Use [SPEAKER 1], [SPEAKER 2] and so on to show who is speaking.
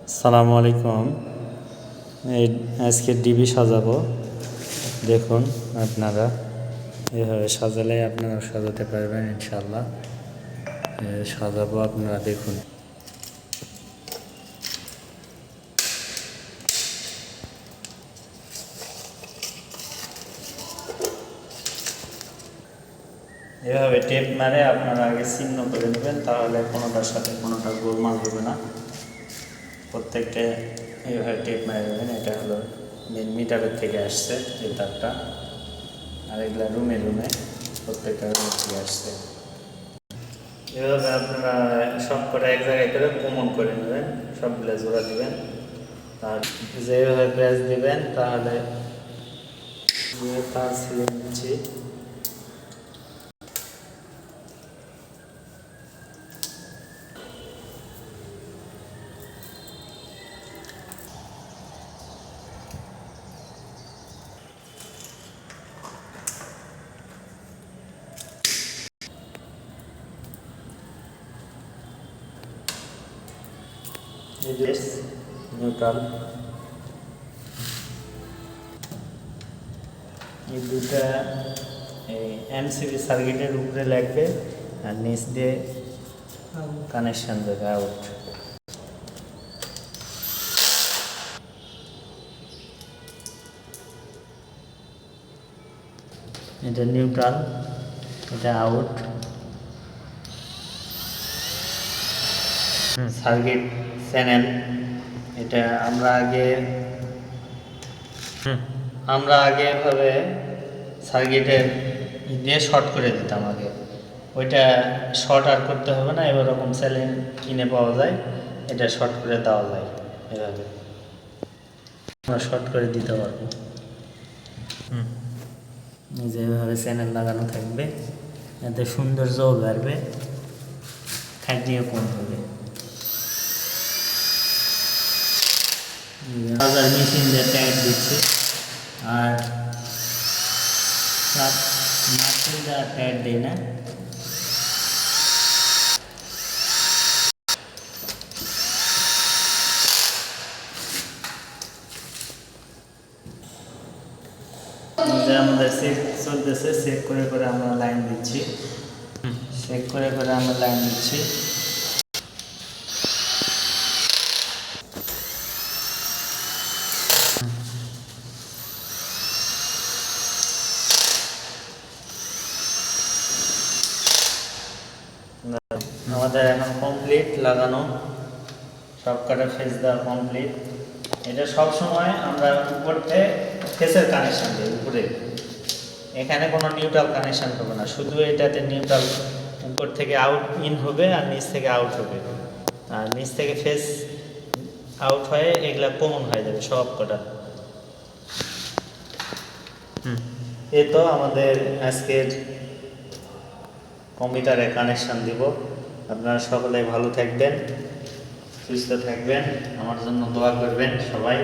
[SPEAKER 1] আসসালামু আলাইকুম। এই আজকে ডিবি সাজাবো। দেখুন আপনারা এভাবে সাজালে আপনারা সাজাতে পারবেন ইনশাল্লাহ। সাজাবো, আপনারা দেখুন। এভাবে টেপ মারে আপনারা আগে চিহ্ন করে নেবেন, তাহলে কোনোটার সাথে কোনোটা গোলমাল হবে না। প্রত্যেকটা এইভাবে টেপ মারে দেবেন। এটা হলো মেন মিটারের থেকে আসছে এই তারটা, আর এগুলা রুমে রুমে প্রত্যেকটা রুমে থেকে আসছে। এভাবে আপনারা সব কটা এক জায়গায় করে কমন করে নেবেন, সবগুলো জোড়া দিবেন। আর যেভাবে প্রেস দিবেন তাহলে তার ছিঁড়ে নিচ্ছি। নিউট্রাল এই দুটা এমসিবি সার্কিটের উপরে লাগবে, আর নিচ দিয়ে কানেকশন দেবে আউট। এটা নিউট্রাল, এটা আউট। সার্কিট চ্যানেল, এটা আমরা আগে এভাবে সার্কিটের দিয়ে শর্ট করে দিতাম আগে। ওইটা শর্ট আর করতে হবে না, এবার রকম চ্যানেল কিনে পাওয়া যায়, এটা শর্ট করে দেওয়া যায়। এভাবে আমরা শর্ট করে দিতে পারবো। যেভাবে চ্যানেল লাগানো থাকবে, এতে সৌন্দর্যও বাড়বে, খাইটিও কম হবে। বাজার মেশিন দিয়ে টাইট দিচ্ছি, আর নারকেল দেওয়া টাইট দিই না। আমাদের চেক চলতেছে, চেক করে করে আমরা লাইন দিচ্ছি, চেক করে করে আমরা লাইন দিচ্ছি। আমাদের এখন কমপ্লিট লাগানো, সব কটা ফেস দেওয়া কমপ্লিট। এটা সব সময় আমরা উপরে ফেসের কানেকশন দিই উপরে, এখানে কোনো নিউট্রাল কানেকশন হবে না, শুধু এটাতে নিউট্রাল উপর থেকে আউট ইন হবে আর নিচ থেকে আউট হবে, আর নিচ থেকে ফেস আউট হয়ে এগুলা কমন হয়ে যাবে সব কটা। এ তো আমাদের আজকের কম্পিউটারে কানেকশন দিব। আপনারা সকলে ভালো থাকবেন, সুস্থ থাকবেন, আমার জন্য দোয়া করবেন সবাই।